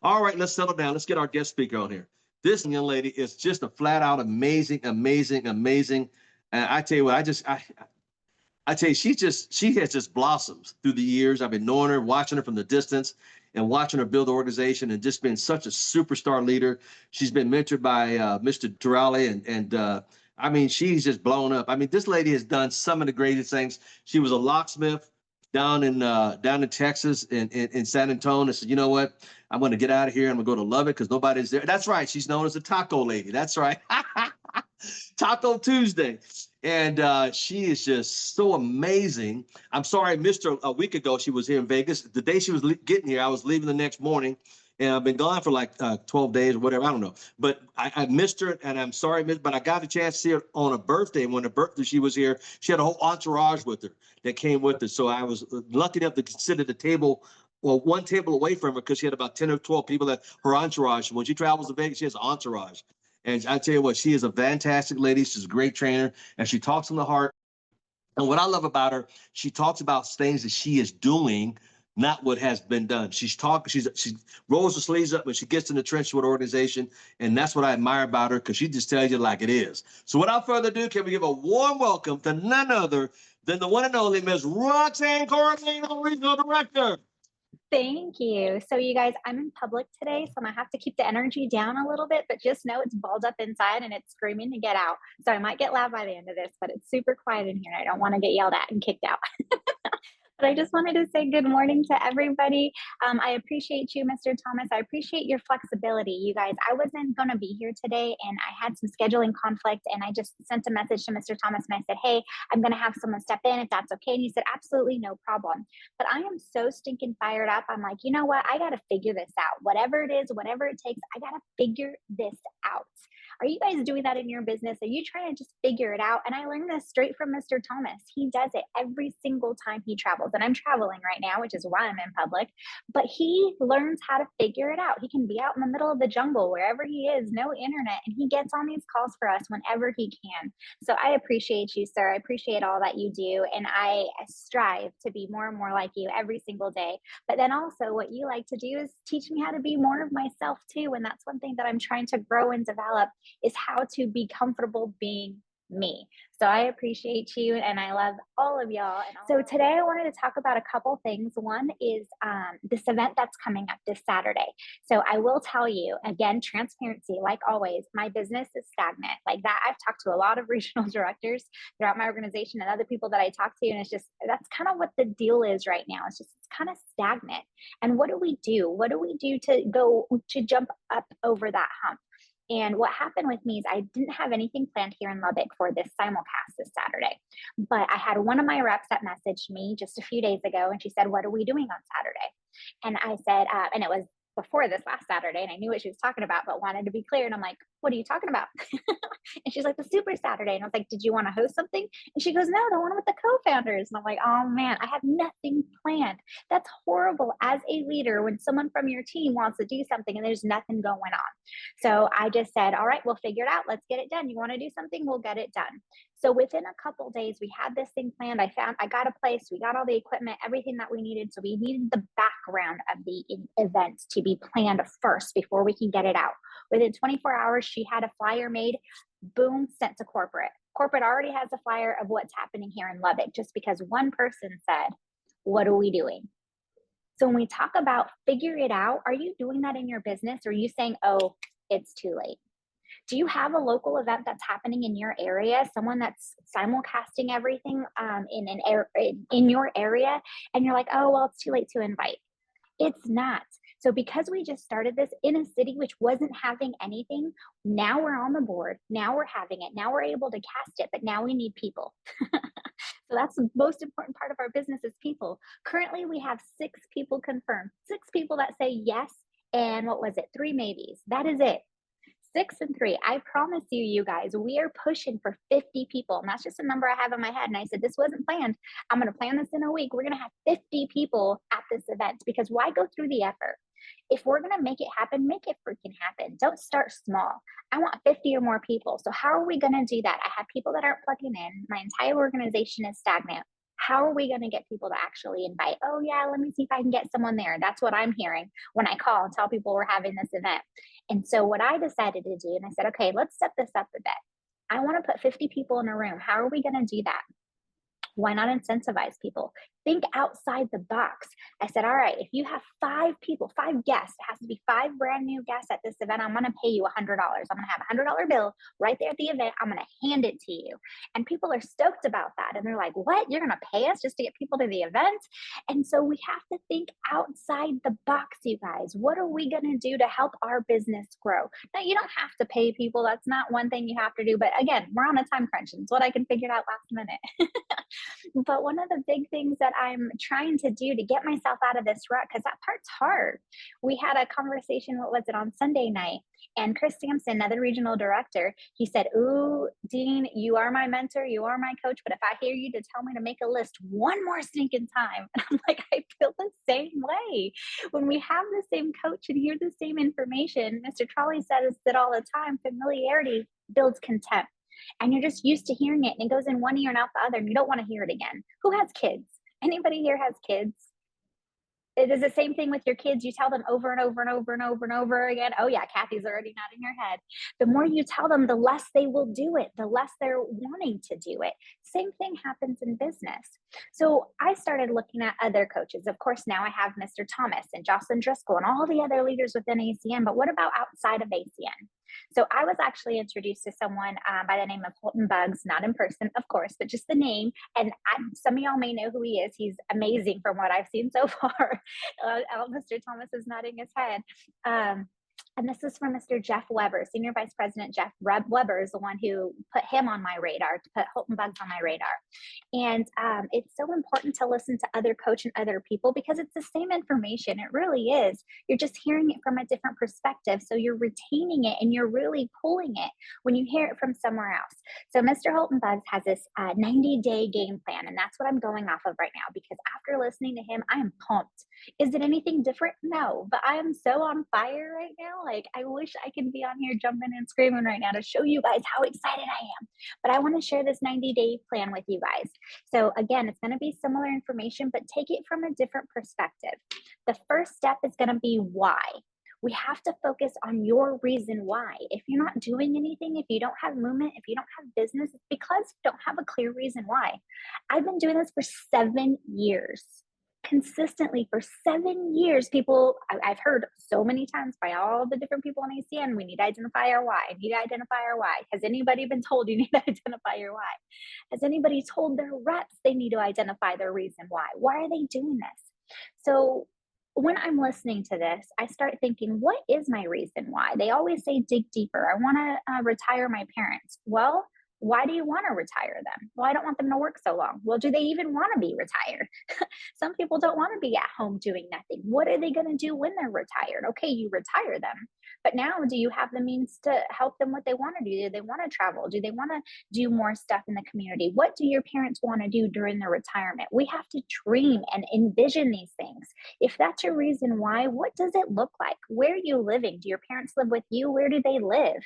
All right, let's settle down. Let's get our guest speaker on here. This young lady is just a flat out amazing, amazing, amazing. And I tell you what, I tell you, she has just blossomed through the years. I've been knowing her, watching her from the distance, and watching her build the organization, and just been such a superstar leader. She's been mentored by Mr. Durale, and I mean, she's just blown up. I mean, this lady has done some of the greatest things. She was a locksmith down in Texas in San Antonio. I said, you know what? I'm going to get out of here. I'm going to go to Lubbock because nobody's there. That's right. She's known as the Taco Lady. That's right. Taco Tuesday. And she is just so amazing. I'm sorry I missed her a week ago. She was here in Vegas. The day she was getting here, I was leaving the next morning. And I've been gone for like 12 days or whatever. I don't know. But I missed her, and I'm sorry, but I got a chance to see her on a birthday. When her birthday, she was here. She had a whole entourage with her that came with her. So I was lucky enough to sit at the table, well, one table away from her, because she had about 10 or 12 people at her entourage. When she travels to Vegas, she has an entourage. And I tell you what, she is a fantastic lady. She's a great trainer, and she talks from the heart. And what I love about her, she talks about things that she is doing, not what has been done. She rolls her sleeves up when she gets in the trench with her organization, and that's what I admire about her, because she just tells you like it is. So without further ado, can we give a warm welcome to none other than the one and only Miss Roxann Corralejo, Regional Director. Thank you. So you guys, I'm in public today, so I'm gonna have to keep the energy down a little bit, but just know it's balled up inside and it's screaming to get out. So I might get loud by the end of this, but it's super quiet in here. I don't want to get yelled at and kicked out. But I just wanted to say good morning to everybody. I appreciate you, Mr. Thomas. I appreciate your flexibility. You guys, I wasn't going to be here today, and I had some scheduling conflict, and I just sent a message to Mr. Thomas, and I said, hey, I'm going to have someone step in if that's okay. And he said, absolutely no problem. But I am so stinking fired up. I'm like, you know what? I got to figure this out. Whatever it is, whatever it takes, I got to figure this out. Are you guys doing that in your business? Are you trying to just figure it out? And I learned this straight from Mr. Thomas. He does it every single time he travels. And I'm traveling right now, which is why I'm in public. But he learns how to figure it out. He can be out in the middle of the jungle, wherever he is, no internet, and he gets on these calls for us whenever he can. So I appreciate you, sir. I appreciate all that you do. And I strive to be more and more like you every single day. But then also what you like to do is teach me how to be more of myself too. And that's one thing that I'm trying to grow and develop, is how to be comfortable being me. So I appreciate you, and I love all of y'all. And so today I wanted to talk about a couple things. One is this event that's coming up this Saturday. So I will tell you, again, transparency, like always, my business is stagnant. Like that, I've talked to a lot of regional directors throughout my organization and other people that I talk to, and it's just, that's kind of what the deal is right now. It's kind of stagnant. And what do we do? What do we do to jump up over that hump? And what happened with me is I didn't have anything planned here in Lubbock for this simulcast this Saturday. But I had one of my reps that messaged me just a few days ago, and she said, what are we doing on Saturday? And I said, and it was before this last Saturday, and I knew what she was talking about, but wanted to be clear. And I'm like, what are you talking about? And she's like, the Super Saturday. And I was like, did you want to host something? And she goes, no, the one with the co-founders. And I'm like, oh man, I have nothing planned. That's horrible as a leader when someone from your team wants to do something and there's nothing going on. So I just said, all right, we'll figure it out. Let's get it done. You want to do something? We'll get it done. So within a couple days, we had this thing planned. I got a place, we got all the equipment, everything that we needed. So we needed the background of the event to be planned first before we can get it out. Within 24 hours, she had a flyer made, boom, sent to corporate. Corporate already has a flyer of what's happening here in Lubbock, just because one person said, what are we doing? So when we talk about figure it out, are you doing that in your business? Or are you saying, oh, it's too late? Do you have a local event that's happening in your area, someone that's simulcasting everything in your area, and you're like, oh, well, it's too late to invite? It's not. So because we just started this in a city which wasn't having anything, now we're on the board, now we're having it, now we're able to cast it, but now we need people. So that's the most important part of our business is people. Currently, we have 6 people confirmed, 6 people that say yes, and what was it, 3 maybes. That is it. 6 and 3. I promise you, you guys, we are pushing for 50 people. And that's just a number I have in my head. And I said, this wasn't planned. I'm going to plan this in a week. We're going to have 50 people at this event, because why go through the effort? If we're going to make it happen, make it freaking happen. Don't start small. I want 50 or more people. So how are we going to do that? I have people that aren't plugging in. My entire organization is stagnant. How are we going to get people to actually invite? Oh, yeah, let me see if I can get someone there. That's what I'm hearing when I call and tell people we're having this event. And so, what I decided to do, and I said, okay, let's set this up a bit. I want to put 50 people in a room. How are we going to do that? Why not incentivize people? Think outside the box. I said, all right, if you have 5 people, 5 guests, it has to be 5 brand new guests at this event. I'm going to pay you $100. I'm going to have $100 bill right there at the event. I'm going to hand it to you. And people are stoked about that. And they're like, what? You're going to pay us just to get people to the event? And so we have to think outside the box, you guys. What are we going to do to help our business grow? Now, you don't have to pay people. That's not one thing you have to do. But again, we're on a time crunch. It's what I can figure out last minute. But one of the big things that I'm trying to do to get myself out of this rut, because that part's hard. We had a conversation, what was it, on Sunday night, and Chris Sampson, another regional director, he said, ooh, Dean, you are my mentor, you are my coach, but if I hear you to tell me to make a list one more stinking time, and I'm like, I feel the same way. When we have the same coach and hear the same information, Mr. Trolley says that all the time, familiarity builds contempt. And you're just used to hearing it, and it goes in one ear and out the other, and you don't want to hear it again. Who has kids? Anybody here has kids? It is the same thing with your kids. You tell them over and over and over and over and over again. Oh yeah, Kathy's already nodding her head. The more you tell them, the less they will do it, the less they're wanting to do it. Same thing happens in business. So I started looking at other coaches. Of course, now I have Mr. Thomas and Jocelyn Driscoll and all the other leaders within ACN, but what about outside of ACN? So I was actually introduced to someone by the name of Holton Buggs, not in person, of course, but just the name. And some of y'all may know who he is. He's amazing from what I've seen so far. Mr. Thomas is nodding his head. And this is from Mr. Jeff Weber, Senior Vice President Jeff Weber is the one who put him on my radar, to put Holton Buggs on my radar. And it's so important to listen to other coach and other people because it's the same information. It really is. You're just hearing it from a different perspective. So you're retaining it and you're really pulling it when you hear it from somewhere else. So Mr. Holton Buggs has this 90-day game plan, and that's what I'm going off of right now because after listening to him, I am pumped. Is it anything different? No, but I am so on fire right now. Like, I wish I could be on here jumping and screaming right now to show you guys how excited I am. But I want to share this 90-day plan with you guys. So again, it's going to be similar information, but take it from a different perspective. The first step is going to be why. We have to focus on your reason why. If you're not doing anything, if you don't have movement, if you don't have business, it's because you don't have a clear reason why. I've been doing this for 7 years. Consistently for 7 years, people, I've heard so many times by all the different people on ACN, we need to identify our why. Need to identify our why. Has anybody been told you need to identify your why? Has anybody told their reps they need to identify their reason why? Why are they doing this? So when I'm listening to this, I start thinking, what is my reason why? They always say dig deeper. I want to retire my parents. Well, why do you want to retire them? Well, I don't want them to work so long. Well, do they even want to be retired? Some people don't want to be at home doing nothing. What are they going to do when they're retired? Okay, you retire them. But now do you have the means to help them what they want to do? Do they want to travel? Do they want to do more stuff in the community? What do your parents want to do during their retirement? We have to dream and envision these things. If that's your reason why, what does it look like? Where are you living? Do your parents live with you? Where do they live?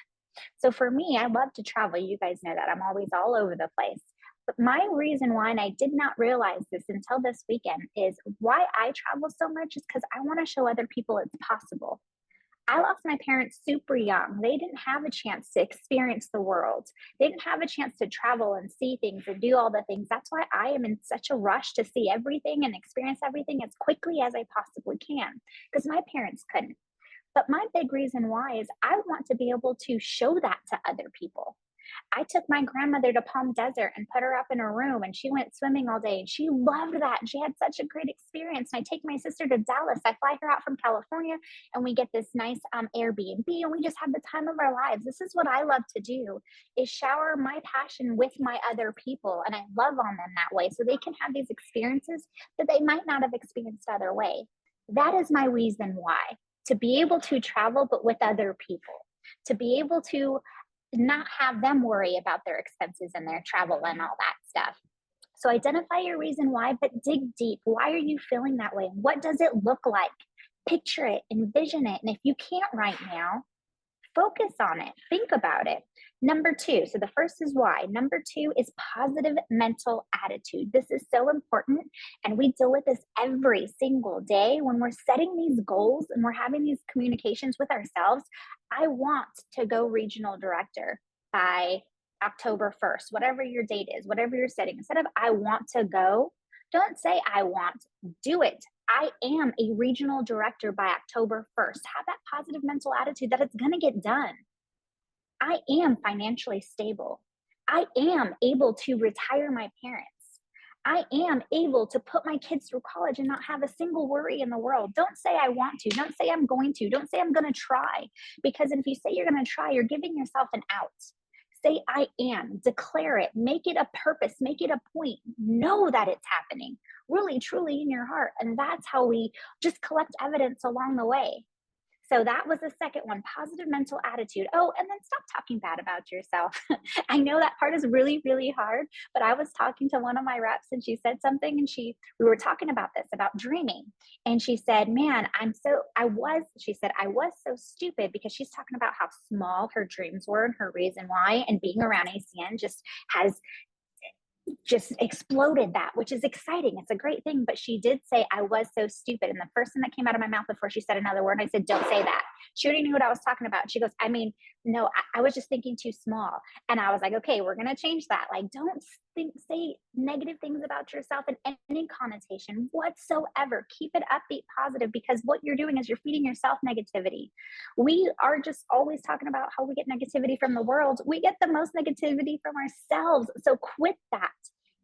So for me, I love to travel. You guys know that. I'm always all over the place. But my reason why, and I did not realize this until this weekend, is why I travel so much is because I want to show other people it's possible. I lost my parents super young. They didn't have a chance to experience the world. They didn't have a chance to travel and see things and do all the things. That's why I am in such a rush to see everything and experience everything as quickly as I possibly can, because my parents couldn't. But my big reason why is I want to be able to show that to other people. I took my grandmother to Palm Desert and put her up in her room, and she went swimming all day, and she loved that. And she had such a great experience. And I take my sister to Dallas. I fly her out from California, and we get this nice Airbnb, and we just have the time of our lives. This is what I love to do, is shower my passion with my other people. And I love on them that way, so they can have these experiences that they might not have experienced other way. That is my reason why. To be able to travel, but with other people, to be able to not have them worry about their expenses and their travel and all that stuff. So identify your reason why, but dig deep. Why are you feeling that way? What does it look like? Picture it, envision it. And if you can't right now, Focus on it. Think about it. Number two, so the first is why. Number two is positive mental attitude. This is so important. And we deal with this every single day when we're setting these goals and we're having these communications with ourselves. I want to go regional director by October 1st, whatever your date is, whatever you're setting. Instead of I want to go, don't say I want, do it. I am a regional director by October 1st. Have that positive mental attitude that it's going to get done. I am financially stable. I am able to retire my parents. I am able to put my kids through college and not have a single worry in the world. Don't say I want to. Don't say I'm going to. Don't say I'm going to try. Because if you say you're going to try, you're giving yourself an out. Say I am. Declare it. Make it a purpose. Make it a point. Know that it's happening. Really, truly in your heart. And that's how we just collect evidence along the way. So that was the second one, positive mental attitude. Oh, and then stop talking bad about yourself. I know that part is really, really hard, but I was talking to one of my reps and she said something and we were talking about this, about dreaming. And she said, man, I was so stupid, because she's talking about how small her dreams were and her reason why, and being around ACN just exploded that, which is exciting. It's a great thing. But she did say, I was so stupid. And the first thing that came out of my mouth before she said another word, I said, don't say that. She already knew what I was talking about. She goes, I mean, no, I was just thinking too small. And I was like, okay, we're going to change that. Like, don't say negative things about yourself in any connotation whatsoever. Keep it upbeat, positive, because what you're doing is you're feeding yourself negativity. We are just always talking about how we get negativity from the world. We get the most negativity from ourselves. So quit that.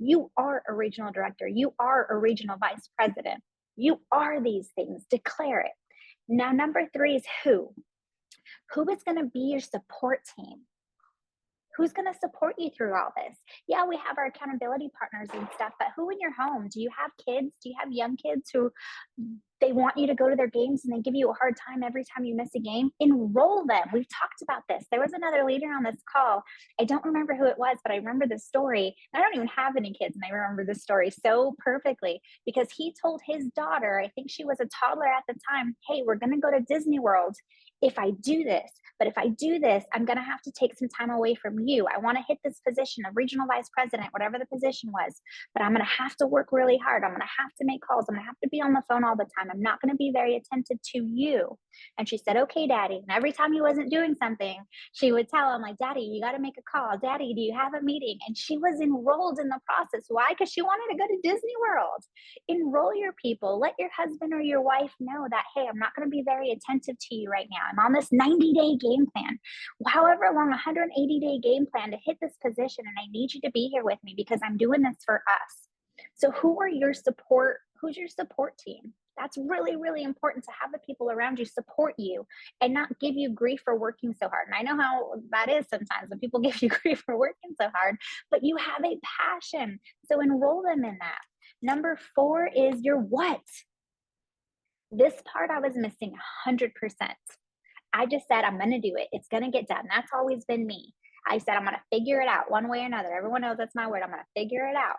You are a regional director. You are a regional vice president. You are these things. Declare it. Now, number three is who. Who is going to be your support team? Who's going to support you through all this? Yeah, we have our accountability partners and stuff, but who in your home? Do you have kids? Do you have young kids who they want you to go to their games and they give you a hard time every time you miss a game? Enroll them. We've talked about this. There was another leader on this call. I don't remember who it was, but I remember the story. I don't even have any kids, and I remember the story so perfectly, because he told his daughter, I think she was a toddler at the time, hey, we're going to go to Disney World if I do this. But if I do this, I'm going to have to take some time away from you. I want to hit this position of regional vice president, whatever the position was, but I'm going to have to work really hard. I'm going to have to make calls. I'm going to have to be on the phone all the time. I'm not going to be very attentive to you. And she said, okay, Daddy. And every time he wasn't doing something, she would tell him, like, Daddy, you got to make a call. Daddy, do you have a meeting? And she was enrolled in the process. Why? Because she wanted to go to Disney World. Enroll your people. Let your husband or your wife know that, hey, I'm not going to be very attentive to you right now. I'm on this 90-day game plan, however long, 180-day game plan to hit this position. And I need you to be here with me because I'm doing this for us. So who's your support team? That's really, really important, to have the people around you support you and not give you grief for working so hard. And I know how that is sometimes when people give you grief for working so hard, but you have a passion. So enroll them in that. Number 4 is your what. This part I was missing 100%. I just said, I'm going to do it. It's going to get done. That's always been me. I said, I'm going to figure it out one way or another. Everyone knows that's my word. I'm going to figure it out.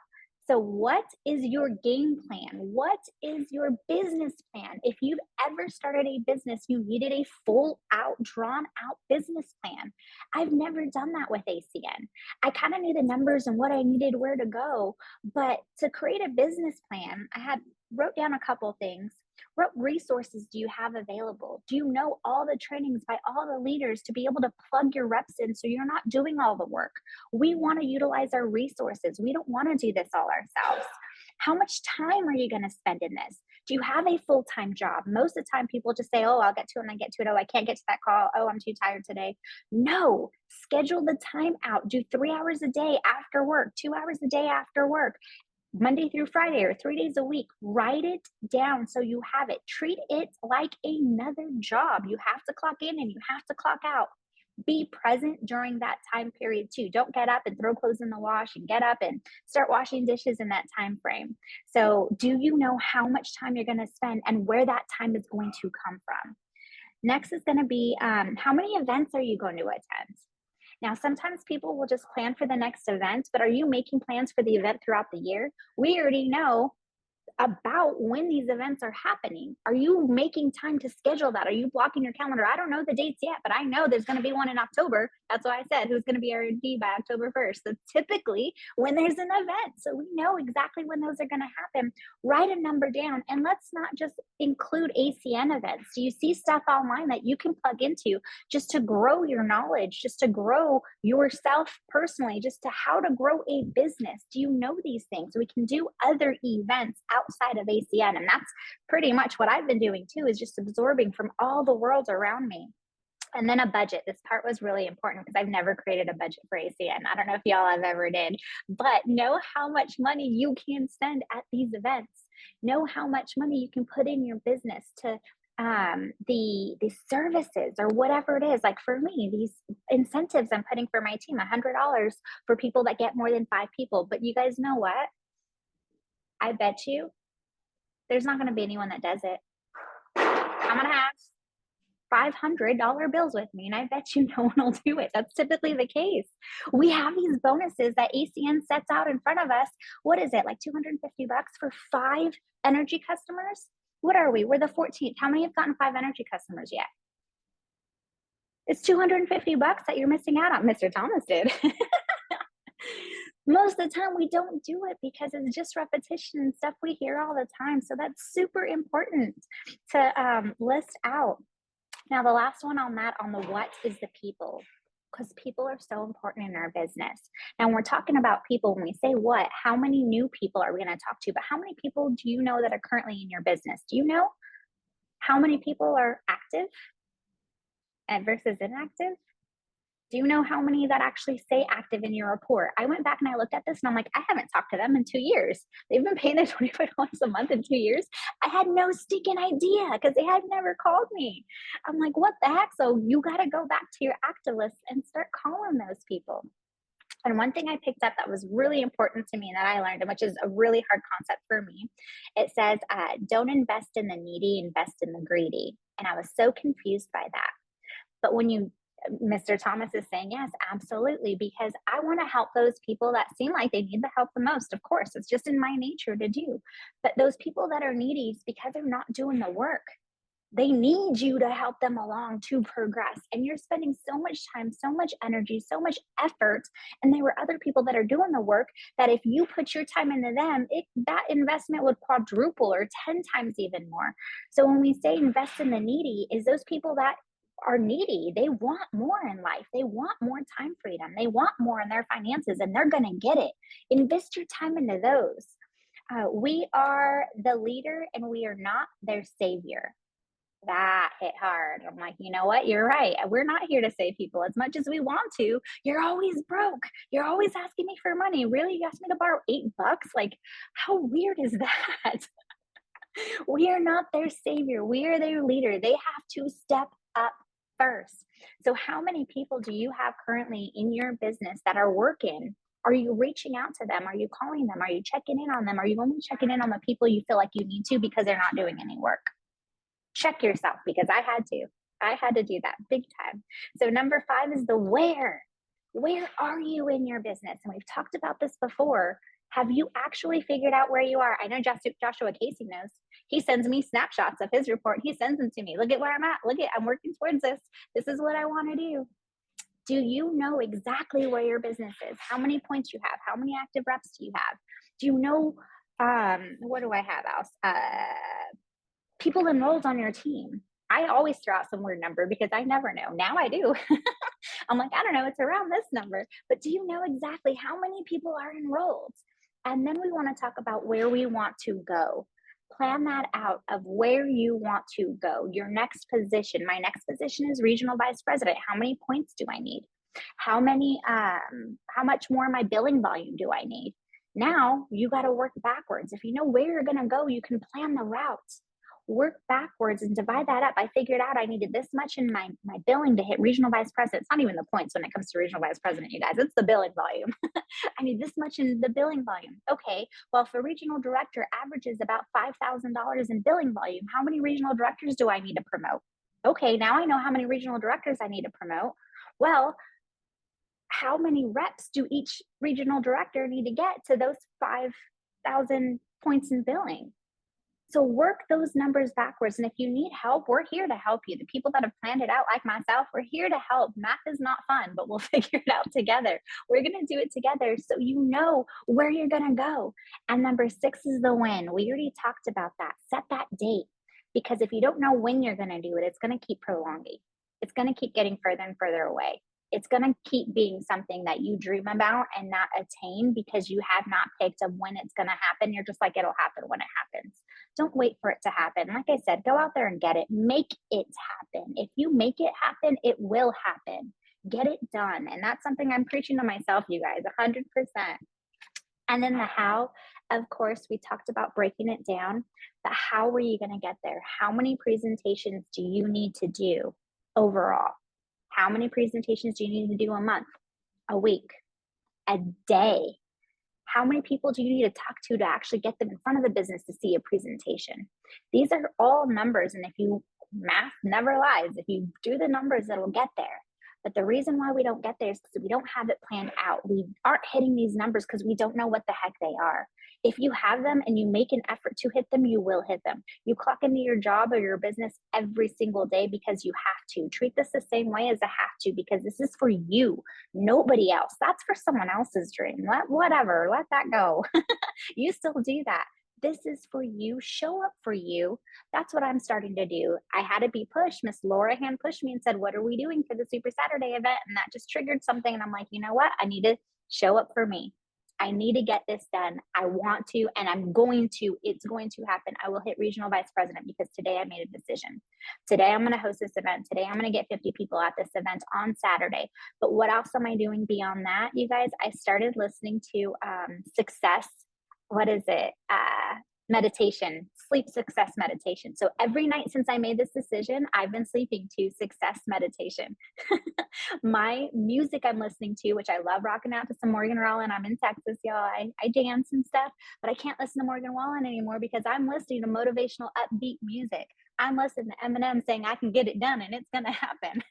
So what is your game plan? What is your business plan? If you've ever started a business, you needed a full out, drawn out business plan. I've never done that with ACN. I kind of knew the numbers and what I needed, where to go. But to create a business plan, I wrote down a couple things. What resources do you have available? Do you know all the trainings by all the leaders to be able to plug your reps in so you're not doing all the work? We want to utilize our resources. We don't want to do this all ourselves. How much time are you going to spend in this? Do you have a full-time job? Most of the time people just say, oh, I'll get to it when I get to it. Oh, I can't get to that call. Oh, I'm too tired today. No, schedule the time out. Do 3 hours a day after work, 2 hours a day after work. Monday through Friday or 3 days a week. Write it down so you have it. Treat it like another job. You have to clock in and you have to clock out. Be present during that time period too. Don't get up and throw clothes in the wash and get up and start washing dishes in that time frame. So do you know how much time you're going to spend and where that time is going to come from? Next is going to be how many events are you going to attend? Now, sometimes people will just plan for the next event, but are you making plans for the event throughout the year? We already know about when these events are happening. Are you making time to schedule that? Are you blocking your calendar? I don't know the dates yet, but I know there's going to be one in October. That's why I said who's going to be RD by October 1st. That's typically when there's an event. So we know exactly when those are going to happen. Write a number down, and let's not just include ACN events. Do you see stuff online that you can plug into just to grow your knowledge, just to grow yourself personally, just to how to grow a business? Do you know these things? We can do other events outside of ACN. And that's pretty much what I've been doing too, is just absorbing from all the world around me. And then a budget. This part was really important because I've never created a budget for ACN. I don't know if y'all have ever did, but know how much money you can spend at these events. Know how much money you can put in your business to the services or whatever it is. Like for me, these incentives I'm putting for my team, $100 for people that get more than 5 people. But you guys know what? I bet you there's not going to be anyone that does it. I'm going to have $500 bills with me, and I bet you no one will do it. That's typically the case. We have these bonuses that ACN sets out in front of us. What is it, like $250 for 5 energy customers? What are we? We're the 14th. How many have gotten 5 energy customers yet? It's $250 that you're missing out on. Mr. Thomas did. Most of the time we don't do it because it's just repetition and stuff we hear all the time. So that's super important to list out. Now, the last one on that, on the what, is the people, because people are so important in our business. Now, when we're talking about people, when we say what, how many new people are we going to talk to? But how many people do you know that are currently in your business? Do you know how many people are active versus inactive? Do you know how many that actually say active in your report? I went back and I looked at this and I'm like, I haven't talked to them in 2 years. They've been paying their $25 a month in 2 years. I had no stinking idea because they had never called me. I'm like, what the heck? So you got to go back to your active list and start calling those people. And one thing I picked up that was really important to me that I learned, and which is a really hard concept for me, it says, don't invest in the needy, invest in the greedy. And I was so confused by that. But when Mr. Thomas is saying, yes, absolutely, because I want to help those people that seem like they need the help the most. Of course, it's just in my nature to do. But those people that are needy, because they're not doing the work, they need you to help them along to progress. And you're spending so much time, so much energy, so much effort. And there were other people that are doing the work that if you put your time into them, that investment would quadruple or 10 times even more. So when we say invest in the needy, is those people that are needy. They want more in life. They want more time freedom. They want more in their finances, and they're going to get it. Invest your time into those. We are the leader, and we are not their savior. That hit hard. I'm like, you know what? You're right. We're not here to save people as much as we want to. You're always broke. You're always asking me for money. Really? You asked me to borrow $8? Like, how weird is that? We are not their savior. We are their leader. They have to step up first. So how many people do you have currently in your business that are working? Are you reaching out to them? Are you calling them? Are you checking in on them? Are you only checking in on the people you feel like you need to because they're not doing any work? Check yourself, because I had to do that big time. So number 5 is the where. Where are you in your business? And we've talked about this before. Have you actually figured out where you are? I know Joshua Casey knows. He sends me snapshots of his report. He sends them to me. Look at where I'm at. I'm working towards this. This is what I want to do. Do you know exactly where your business is? How many points you have? How many active reps do you have? Do you know, what do I have else? People enrolled on your team. I always throw out some weird number because I never know. Now I do. I'm like, I don't know, it's around this number. But do you know exactly how many people are enrolled? And then we want to talk about where we want to go. Plan that out of where you want to go. Your next position. My next position is regional vice president. How many points do I need? How much more my billing volume do I need? Now you got to work backwards. If you know where you're going to go, you can plan the routes. Work backwards and divide that up. I figured out I needed this much in my billing to hit regional vice president. It's not even the points when it comes to regional vice president, you guys. It's the billing volume. I need this much in the billing volume. Okay, well, for regional director, averages about $5,000 in billing volume. How many regional directors do I need to promote? Okay, now I know how many regional directors I need to promote. Well, how many reps do each regional director need to get to those 5,000 points in billing? So work those numbers backwards. And if you need help, we're here to help you. The people that have planned it out, like myself, we're here to help. Math is not fun, but we'll figure it out together. We're going to do it together so you know where you're going to go. And number 6 is the win. We already talked about that. Set that date, because if you don't know when you're going to do it, it's going to keep prolonging. It's going to keep getting further and further away. It's going to keep being something that you dream about and not attain because you have not picked up when it's going to happen. You're just like, it'll happen when it happens. Don't wait for it to happen. Like I said, go out there and get it. Make it happen. If you make it happen, it will happen. Get it done. And that's something I'm preaching to myself, you guys, 100%. And then the how, of course, we talked about breaking it down. But how are you going to get there? How many presentations do you need to do overall? How many presentations do you need to do a month, a week, a day? How many people do you need to talk to actually get them in front of the business to see a presentation? These are all numbers. And if you, math never lies. If you do the numbers, it'll get there. But the reason why we don't get there is because we don't have it planned out. We aren't hitting these numbers because we don't know what the heck they are. If you have them and you make an effort to hit them, you will hit them. You clock into your job or your business every single day because you have to. Treat this the same way as a have to, because this is for you, nobody else. That's for someone else's dream. Whatever, let that go. You still do that. This is for you. Show up for you. That's what I'm starting to do. I had to be pushed. Miss Laura hand pushed me and said, what are we doing for the Super Saturday event? And that just triggered something. And I'm like, you know what? I need to show up for me. I need to get this done. I want to, and I'm going to. It's going to happen. I will hit regional vice president because today I made a decision. Today I'm going to host this event. Today I'm going to get 50 people at this event on Saturday. But what else am I doing beyond that, you guys? I started listening to success. What is it? Meditation, sleep success meditation. So every night since I made this decision, I've been sleeping to success meditation. My music I'm listening to, which I love rocking out to some Morgan Wallen. I'm in Texas, y'all. I dance and stuff, but I can't listen to Morgan Wallen anymore because I'm listening to motivational upbeat music. I'm listening to Eminem saying I can get it done and it's going to happen.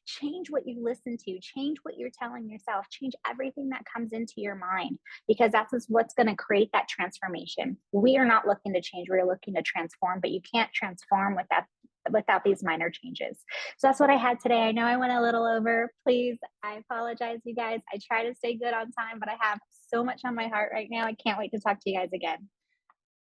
Change what you listen to, change what you're telling yourself, change everything that comes into your mind, because that's what's going to create that transformation. We are not looking to change, we're looking to transform, but you can't transform without these minor changes. So that's what I had today. I know I went a little over. Please, I apologize, you guys. I try to stay good on time, but I have so much on my heart right now. I can't wait to talk to you guys again.